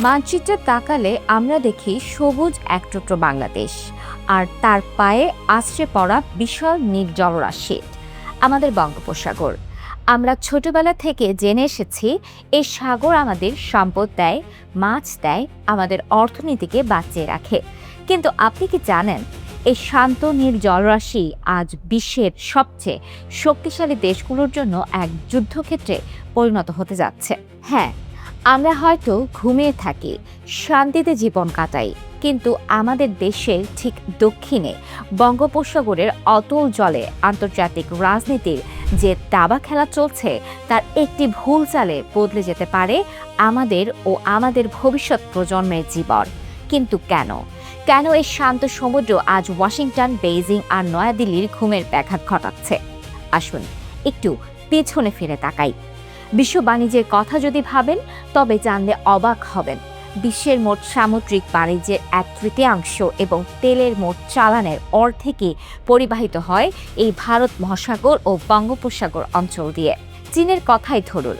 মানচিত্রে তাকালে আমরা দেখি সবুজ এক টুকরো বাংলাদেশ, আর তার পায়ে আছড়ে পড়া বিশাল নীল জলরাশি আমাদের বঙ্গোপসাগর। আমরা ছোটবেলা থেকে জেনে এসেছি এই সাগর আমাদের সম্পদ দেয়, মাছ দেয়, আমাদের অর্থনীতিকে বাঁচিয়ে রাখে। কিন্তু আপনি কি জানেন এই শান্ত নীল জলরাশি আজ বিশ্বের সবচেয়ে শক্তিশালী দেশগুলোর জন্য এক যুদ্ধক্ষেত্রে পরিণত হতে যাচ্ছে? হ্যাঁ, আমরা হয়তো ঘুমিয়ে থাকি, শান্তিতে জীবন কাটাই, কিন্তু আমাদের দেশের ঠিক দক্ষিণে বঙ্গোপসাগরের অতল জলে আন্তর্জাতিক রাজনীতির যে দাবা খেলা চলছে, তার একটি ভুল চালে বদলে যেতে পারে আমাদের ও আমাদের ভবিষ্যৎ প্রজন্মের জীবন। কিন্তু কেন কেন এই শান্ত সমুদ্র আজ ওয়াশিংটন, বেইজিং আর নয়াদিল্লির ঘুমের ব্যাঘাত ঘটাচ্ছে? আসুন একটু পেছনে ফিরে তাকাই। বিশ্ব বাণিজ্যের কথা যদি ভাবেন, তবে জানলে অবাক হবেন। বিশ্বের মোট সামুদ্রিক বাণিজ্যের 1/3 এবং তেলের মোট চালানের অর্ধেকই পরিবাহিত হয় এই ভারত মহাসাগর ও বঙ্গোপসাগর অঞ্চল দিয়ে। চীনের কথাই ধরুন,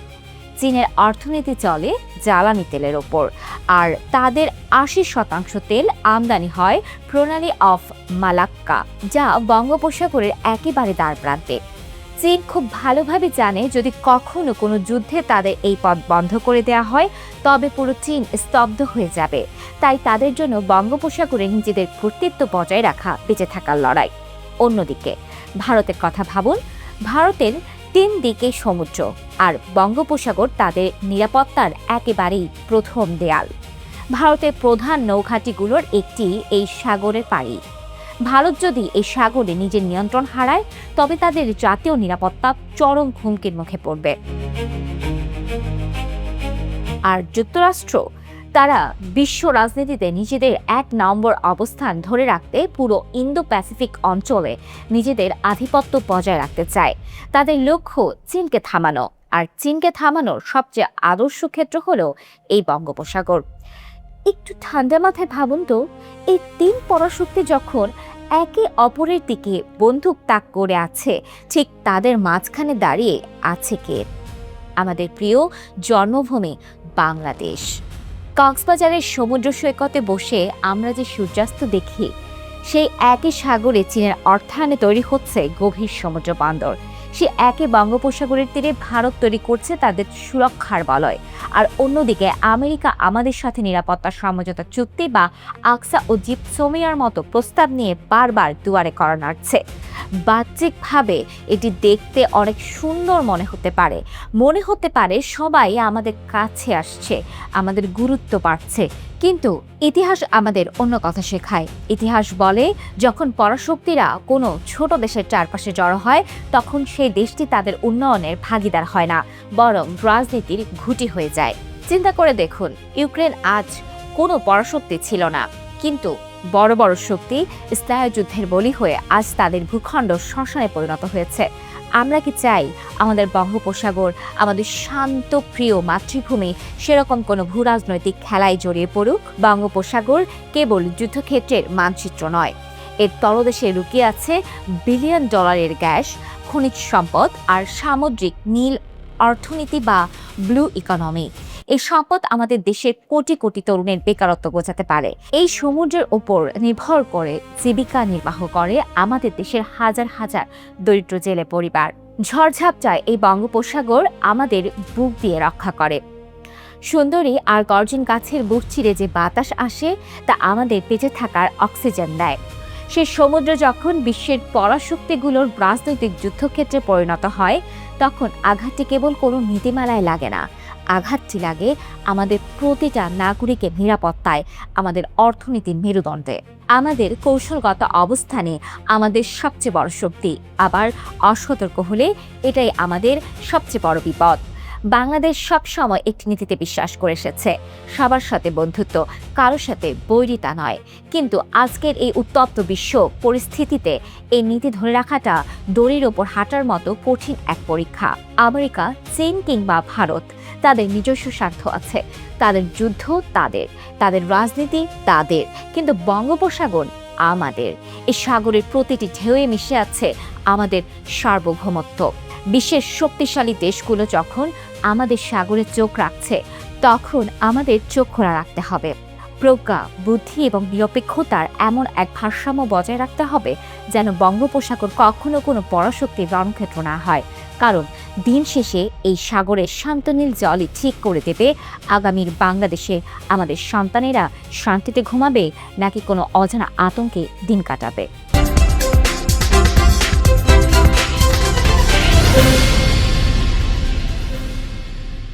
চীনের অর্থনীতি চলে জ্বালানি তেলের ওপর, আর তাদের 80% তেল আমদানি হয় প্রণালী অফ মালাক্কা, যা বঙ্গোপসাগরের একেবারে দ্বার প্রান্তে। চীন খুব ভালোভাবে জানে যদি কখনো কোনো যুদ্ধে তাদের এই পথ বন্ধ করে দেওয়া হয়, তবে পুরো চীন স্তব্ধ হয়ে যাবে। তাই তাদের জন্য বঙ্গোপসাগরে নিজেদের কর্তৃত্ব বজায় রাখা বেঁচে থাকার লড়াই। অন্যদিকে ভারতের কথা ভাবুন। ভারতের 3 দিকে সমুদ্র, আর বঙ্গোপসাগর তাদের নিরাপত্তার একেবারেই প্রথম দেয়াল। ভারতের প্রধান নৌঘাঁটিগুলোর একটি এই সাগরের পাড়ি। ভারত যদি এই সাগরে নিজের নিয়ন্ত্রণ হারায়, তবে তাদের জাতীয় নিরাপত্তা চরম হুমকির মুখে পড়বে। আর যুক্তরাষ্ট্র, তারা বিশ্ব রাজনীতিতে নিজেদের 1 নম্বর অবস্থান ধরে রাখতে পুরো ইন্দো প্যাসিফিক অঞ্চলে নিজেদের আধিপত্য বজায় রাখতে চায়। তাদের লক্ষ্য চীনকে থামানো, আর চীনকে থামানোর সবচেয়ে আদর্শ ক্ষেত্র হলো এই বঙ্গোপসাগর। একটু ঠান্ডা মাথায় ভাবুন তো, এই 3 পরাশক্তি যখন একে অপরের দিকে বন্দুক তাক করে আছে, ঠিক তাদের মাঝখানে দাঁড়িয়ে আছে কে? আমাদের প্রিয় জন্মভূমি বাংলাদেশ। কক্সবাজারের সমুদ্র সৈকতে বসে আমরা যে সূর্যাস্ত দেখি, সেই একই সাগরে চীনের অর্থায়নে তৈরি হচ্ছে গভীর সমুদ্র বন্দর। সে একে বঙ্গোপসাগরের তীরে ভারত তৈরি করছে তাদের সুরক্ষার বলয়, আর অন্যদিকে আমেরিকা আমাদের সাথে নিরাপত্তা সমঝোতা চুক্তি বা আকসা ও জিপসোমিয়ার মতো প্রস্তাব নিয়ে বারবার দুয়ারে কড়া নাড়ছে। বাহ্যিকভাবে এটি দেখতে অনেক সুন্দর মনে হতে পারে সবাই আমাদের কাছে আসছে, আমাদের গুরুত্ব বাড়ছে। কিন্তু ইতিহাস আমাদের অন্য কথা শেখায়। ইতিহাস বলে, যখন পরাশক্তিরা কোনো ছোট দেশের চারপাশে জড়ো হয়, তখন সেই দেশটি তাদের উন্নয়নের ভাগিদার হয় না, বরং রাজনীতির ঘুঁটি হয়ে যায়। চিন্তা করে দেখুন, ইউক্রেন আজ কোনো পরাশক্তি ছিল না, কিন্তু বড় বড় শক্তি স্নায়ুযুদ্ধের বলি হয়ে আজ তাদের ভূখণ্ড শ্মশানে পরিণত হয়েছে। আমরা কি চাই আমাদের বঙ্গোপসাগর, আমাদের শান্ত প্রিয় মাতৃভূমি, সেরকম কোনো ভূরাজনৈতিক খেলায় জড়িয়ে পড়ুক? বঙ্গোপসাগর কেবল যুদ্ধক্ষেত্রের মানচিত্র নয়, এর তলদেশে লুকিয়ে আছে বিলিয়ন ডলারের গ্যাস, খনিজ সম্পদ আর সামুদ্রিক নীল অর্থনীতি বা ব্লু ইকোনমি। এই সম্পদ আমাদের দেশের কোটি কোটি তরুণের বেকারত্ব বোঝাতে পারে। এই সমুদ্রের ওপর নির্ভর করে জীবিকা নির্বাহ করে আমাদের দেশের হাজার হাজার দরিদ্র জেলে পরিবার। ঝড়ঝাপটায় এই বঙ্গোপসাগর আমাদের বুক দিয়ে রক্ষা করে। সুন্দরী আর গর্জন গাছের বুক চিরে যে বাতাস আসে, তা আমাদের বেঁচে থাকার অক্সিজেন দেয়। সে সমুদ্র যখন বিশ্বের পরাশক্তিগুলোর রাজনৈতিক যুদ্ধক্ষেত্রে পরিণত হয়, তখন আঘাতটি কেবল কোনো নীতিমালায় লাগে না, আঘাতটি লাগে আমাদের প্রতিটা নাগরিকের নিরাপত্তায়, আমাদের অর্থনীতির মেরুদণ্ডে। আমাদের কৌশলগত অবস্থানে আমাদের সবচেয়ে বড় শক্তি, আবার অসতর্ক হলে এটাই আমাদের সবচেয়ে বড় বিপদ। বাংলাদেশ সব সময় একটি নীতিতে বিশ্বাস করে এসেছে, সবার সাথে বন্ধুত্ব, কারোর সাথে বৈরিতা নয়। কিন্তু আজকের এই উত্তপ্ত বিশ্ব পরিস্থিতিতে এই নীতি ধরে রাখাটা দড়ির ওপর হাঁটার মতো কঠিন এক পরীক্ষা। আমেরিকা, চীন কিংবা ভারত, তাদের নিজস্ব স্বার্থ আছে, তাদের যুদ্ধ তাদের, তাদের রাজনীতি তাদের, কিন্তু বঙ্গোপসাগর আমাদের। এই সাগরের প্রতিটি ঢেউয়ে মিশে আছে আমাদের সার্বভৌমত্ব। বিশ্বের শক্তিশালী দেশগুলো যখন আমাদের সাগরে চোখ রাখছে, তখন আমাদের চোখ খোলা রাখতে হবে। প্রজ্ঞা, বুদ্ধি এবং নিরপেক্ষতার এমন এক ভারসাম্য বজায় রাখতে হবে যেন বঙ্গোপসাগর কখনো কোনো পরাশক্তির রণক্ষেত্র না হয়। কারণ দিন শেষে এই সাগরের শান্ত নীল জলই ঠিক করে দেবে আগামীর বাংলাদেশে আমাদের সন্তানেরা শান্তিতে ঘুমাবে নাকি কোনো অজানা আতঙ্কে দিন কাটাবে।